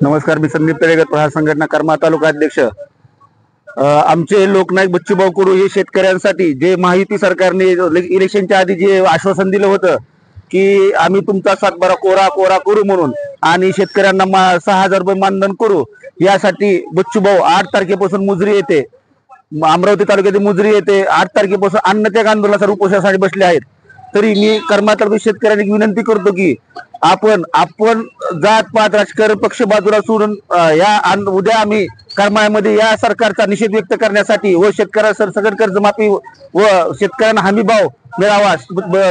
नमस्कार, मी संदीप तळेकर, प्रहार संघटना कर्मा तालुका अध्यक्ष. आमचे लोकनायक बच्चूभाऊ कडू हे शेतकऱ्यांसाठी जे महायुती सरकारने इलेक्शनच्या आधी जे आश्वासन दिलं होतं की आम्ही तुमचा सातबारा कोरा कोरा करू म्हणून आणि शेतकऱ्यांना 6,000 रुपये मानधन करू, यासाठी बच्चूभाऊ 8 तारखेपासून मुजरी येते, अमरावती तालुक्यातील मुजरी येते 8 तारखेपासून अन्नत्याग आंदोलनासाठी उपोषणासाठी बसले आहेत. तरी मी कर्मा तालुक्यातील शेतकऱ्यांनी विनंती करतो की आपण जात पात राजकारण पक्ष बाजूला सोडून उद्या आम्ही करमाळ्यामध्ये या सरकारचा निषेध व्यक्त करण्यासाठी व शेतकऱ्यांना सरसकट कर्जमाफी व शेतकऱ्यांना हमी भाव मिळावा,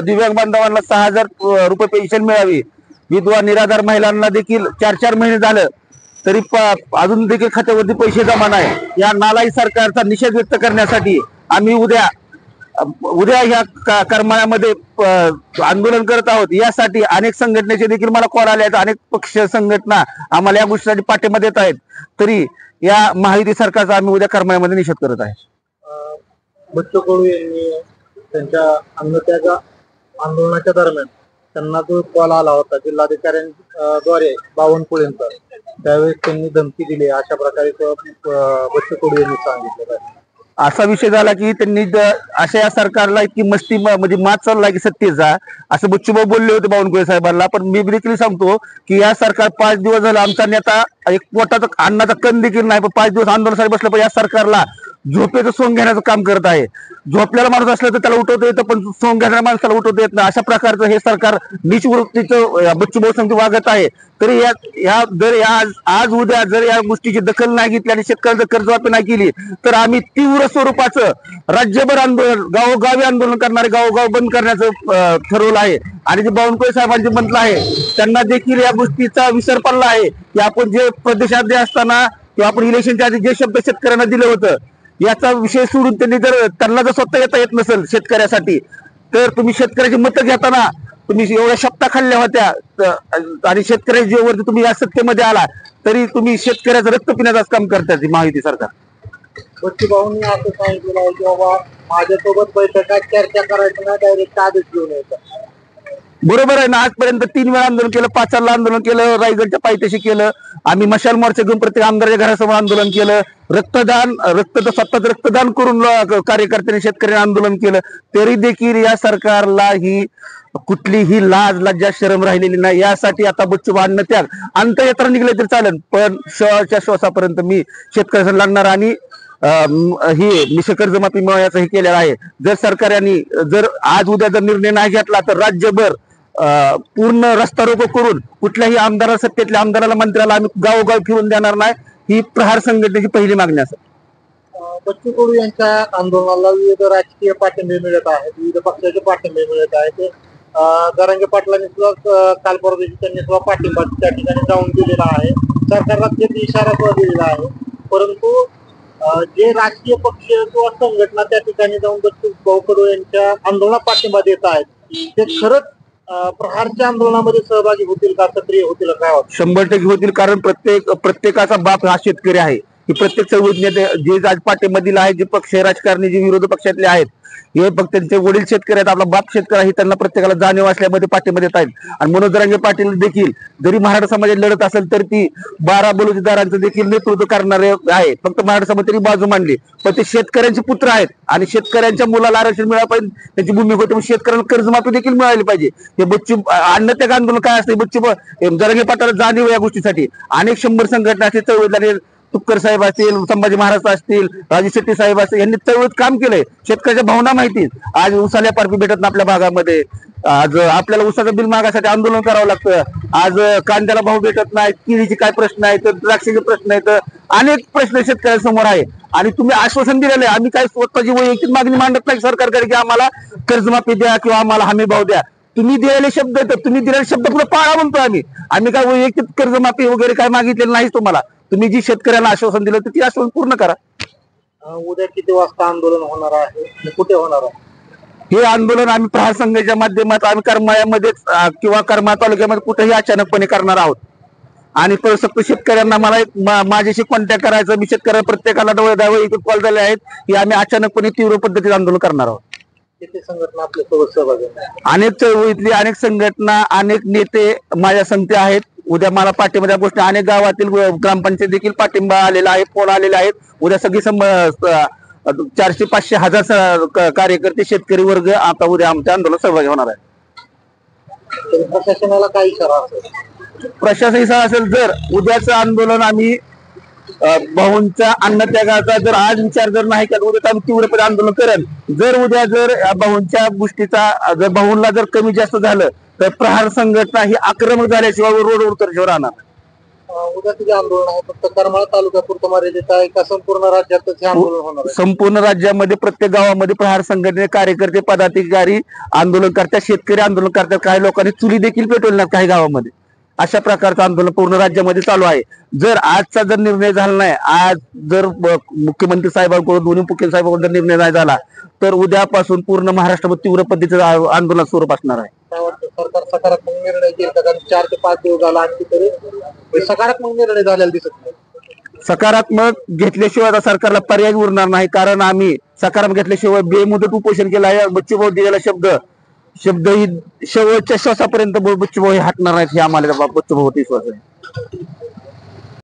दिव्यांग बांधवांना 6,000 रुपये पेन्शन मिळावी, विधवा निराधार महिलांना देखील 4 महिने झालं तरी अजून देखील खात्यावरती पैसे जमा नाही, या नालाई सरकारचा निषेध व्यक्त करण्यासाठी आम्ही उद्या या करमाळ्यामध्ये आंदोलन करत आहोत. यासाठी अनेक संघटनेचे देखील मला कॉल आले आहेत, अनेक पक्ष संघटना आम्हाला या गोष्टीसाठी पाठिंबा देत आहेत. तरी या महायुती सरकारचा आम्ही उद्या करमाळ्यामध्ये निषेध करत आहे. बच्चू कडू यांनी त्यांच्या अन्नत्याग आंदोलनाच्या दरम्यान त्यांना जो कॉल आला होता जिल्हाधिकाऱ्यांद्वारे बावनकुळेंचा, त्यावेळेस त्यांनी धमकी दिली अशा प्रकारे बच्चू कडू यांनी सांगितलं. असा विषय झाला की त्यांनी अशा या सरकारला इतकी मस्ती म्हणजे मात चालला की सत्तेचा, असं बच्चूभाऊ बोलले होते बावनकुळे साहेबांना. पण मी देखील सांगतो की या सरकार 5 दिवस झाला, आमचा नेता एक पोटाचा अन्नाचा कण देखील नाही, पण 5 दिवस आंदोलनासाठी बसलं. पण या सरकारला झोपेचं सोंग घेण्याचं काम करत आहे. झोपलेला माणूस असला तर त्याला उठवता येतं, पण सोंग घेणाऱ्या माणसाला उठवता येत नाही. अशा प्रकारचं हे सरकार नीच वृत्तीचं बच्चूभाऊ संघ वागत आहे. तरी आज उद्या जर या गोष्टीची दखल नाही घेतली आणि शेतकऱ्यांचं कर्जमाफी नाही केली तर आम्ही तीव्र स्वरूपाचं राज्यभर आंदोलन, गावोगावी आंदोलन करणारे, गावोगाव बंद करण्याचं ठरवलं आहे. आणि जे बावनकुळे साहेबांचे म्हटलं आहे त्यांना देखील या गोष्टीचा विसर पडला आहे की आपण जे प्रदेशाध्यक्ष असताना किंवा आपण इलेक्शनच्या आधी जे शब्द शेतकऱ्यांना दिलं होतं, याचा विषय सोडून त्यांना जर स्वतः येता येत नसेल शेतकऱ्यासाठी, तर तुम्ही शेतकऱ्याची मतं घेताना तुम्ही एवढ्या शब्दा खाल्ल्या होत्या आणि शेतकऱ्याच्या जीवावरती तुम्ही या सत्तेमध्ये आला तरी तुम्ही शेतकऱ्याचं रक्त पिण्याचं काम करतात महायुती सरकार. बच्चू भाऊंनी असं सांगितलं आहे की बाबा माझ्यासोबत बैठकात चर्चा करायचं ना, डायरेक्ट आदेश घेऊन यायचा. बरोबर आहे ना. आजपर्यंत 3 वेळा आंदोलन केलं, 5 आंदोलन केलं, रायगडच्या पायथ्याशी केलं, आम्ही मशाल मोर्चा घेऊन प्रत्येक आमदाराच्या घरासमोर आंदोलन केलं, स्वतःच रक्तदान करून कार्यकर्त्यांनी शेतकऱ्यांनी आंदोलन केलं. तरी देखील या सरकारला ही कुठलीही लाज लज्जा शरम राहिलेली नाही. यासाठी आता बच्चूभाऊ अन्नत्याग अंत्ययात्रा निघले तरी चालेल, पण शेवटच्या श्वासापर्यंत मी शेतकऱ्यांना लागणार आणि ही कर्जमाफी मिळवण्याचं हे केलेलं आहे. जर सरकारने जर आज उद्या जर निर्णय नाही घेतला तर राज्यभर पूर्ण रस्ता रोको करून कुठल्याही आमदाराला, सत्तेतल्या आमदाराला, मंत्र्याला आम्ही गावोगाव फिरून देणार नाही. ही प्रहार संघटनेची पहिली मागणी असेल. बच्चू कडू यांच्या आंदोलनाला विविध राजकीय पाठिंबे मिळत आहेत, विविध पक्षाचे पाठिंबे मिळत आहेत. जरांगे पाटलांनी सुद्धा काल परवा दिवशी त्यांनी सुद्धा पाठिंबा त्या ठिकाणी जाऊन दिलेला आहे, सरकारला ते इशारा सुद्धा दिलेला आहे. परंतु जे राजकीय पक्ष किंवा संघटना त्या ठिकाणी जाऊन बच्चू कडू यांच्या आंदोलनात पाठिंबा देत आहेत, ते खरंच प्रहारच्या आंदोलनामध्ये सहभागी होतील का, सक्रिय होतील काय वाटतं? 100% होतील. कारण प्रत्येकाचा बाप हा शेतकरी आहे. की प्रत्येक चळवळीत जे आज पाठिंबा दिला आहे, जे पक्ष राजकारणी जे विरोधी पक्षातले आहेत, हे फक्त त्यांचे वडील शेतकरी आहेत, आपला बाप शेतकरी आहे, त्यांना प्रत्येकाला जाणीव असल्यामध्ये पाठिंबा देत आहेत. आणि मनोज जरांगे पाटील देखील जरी मराठा समाजात लढत असेल तर ती 12 बलुतेदारांचं देखील नेतृत्व करणारे आहे. फक्त मराठा समाज तरी बाजू मांडली, पण ते शेतकऱ्यांचे पुत्र आहेत आणि शेतकऱ्यांच्या मुलाला आरक्षण मिळालं पाहिजे, त्यांची भूमिका होती. शेतकऱ्यांना कर्जमाफी देखील मिळाली पाहिजे. हे बच्चू अन्नत्याग आंदोलन काय असते, बच्चू जरांगे पाटलाला जाणीव या गोष्टीसाठी. अनेक 100 संघटना असतील, चळवळीला तुपकर साहेब असतील, संभाजी महाराज असतील, राजू शेट्टी साहेब असतील, यांनी चळवळीत काम केलंय. शेतकऱ्याच्या भावना माहिती. आज उसाल्या पारपी भेटत ना आपल्या भागामध्ये, आज आपल्याला उसाचं बिल मागासाठी आंदोलन करावं लागतं. आज कांद्याला भाव भेटत नाही, केळीचे काय प्रश्न आहेत, द्राक्षाचे प्रश्न आहेत, अनेक प्रश्न शेतकऱ्यांसमोर आहे. आणि तुम्ही आश्वासन दिलेलं आहे, आम्ही काय स्वतःची वैयक्तिक मागणी मांडत नाही सरकारकडे की आम्हाला कर्जमाफी द्या किंवा आम्हाला हमी भाव द्या. तुम्ही दिलेले शब्द येतात, तुम्ही दिलेले शब्द पुढे पाळा म्हणतो आम्ही काय वैयक्तिक कर्जमाफी वगैरे काय मागितलेलं नाही तुम्हाला. तुम्ही जी शेतकऱ्यांना आश्वासन दिलं तर ती आश्वासन पूर्ण करा. उद्या किती वाजता आंदोलन होणार आहे आणि कुठे होणार आहे? हे आंदोलन आम्ही प्रहार संघाच्या माध्यमात आम्ही करमाळ्यामध्ये किंवा करमाळा तालुक्यामध्ये कुठेही अचानकपणे करणार आहोत. आणि फक्त शेतकऱ्यांना माझ्याशी कॉन्टॅक्ट करायचं, मी शेतकऱ्यांना प्रत्येकाला कॉल झाले आहेत की आम्ही अचानकपणे तीव्र पद्धतीने आंदोलन करणार आहोत. किती संघटना आपल्यासोबत सहभागी आहेत? अनेक चळवळीतली अनेक संघटना, अनेक नेते माझ्या संगती आहेत. उद्या मला पाठिंबा त्या गोष्टी अनेक गावातील ग्रामपंचायत देखील पाठिंबा आलेला आहे, फोन आलेले आहेत. उद्या सगळी 400-500-1000 कार्यकर्ते शेतकरी वर्ग आता उद्या आमच्या आंदोलनात सहभागी होणार आहे. तरी प्रशासनाला काय इशारा असेल? प्रशासन असेल जर उद्याचं आंदोलन आम्ही भाऊंच्या अन्नत्यागाचा जर आज विचार जर नाही केला उद्या आम्ही तीव्रपणे आंदोलन करेल. जर उद्या जर भाऊंच्या गोष्टीचा जर भाऊंना जर कमी जास्त झालं तर प्रहार संघटना ही आक्रमक झाल्याशिवाय रोड उतरल्याशिवाय राहणार. उद्याचं जे आंदोलन आहे फक्त करमाळा तालुक्यापुरतं मर्यादित आहे का संपूर्ण राज्यातच हे आंदोलन होणार आहे? संपूर्ण राज्यामध्ये प्रत्येक गावामध्ये प्रहार संघटने कार्यकर्ते पदाधिकारी आंदोलन करतात, शेतकरी आंदोलन करतात, काही लोकांनी चुली देखील पेटवल्या काही गावामध्ये. अशा प्रकारचं आंदोलन पूर्ण राज्यामध्ये चालू आहे. जर आजचा जर निर्णय झाला नाही, आज जर मुख्यमंत्री साहेबांकडून दोन्ही मुख्यमंत्री साहेबांकडून जर निर्णय नाही झाला तर उद्यापासून पूर्ण महाराष्ट्रामध्ये तीव्र पद्धतीचं आंदोलन स्वरूप असणार आहे. काय वाटतं सरकार सकारात्मक निर्णय घेईल का? कारण 4 ते 5 दिवस झाला आणखी तरी सकारात्मक निर्णय झालेला दिसत नाही. सकारात्मक घेतल्याशिवाय आता सरकारला पर्याय उरणार नाही, कारण आम्ही सकारात्मक घेतल्याशिवाय बेमुदत उपोषण केलं आहे. बच्चूभाऊ दिलेला शब्द ही शेवटच्या श्वासापर्यंत बच्चूभाऊ हे हटणार नाहीत हे आम्हाला बच्चूभाऊ विश्वास आहे.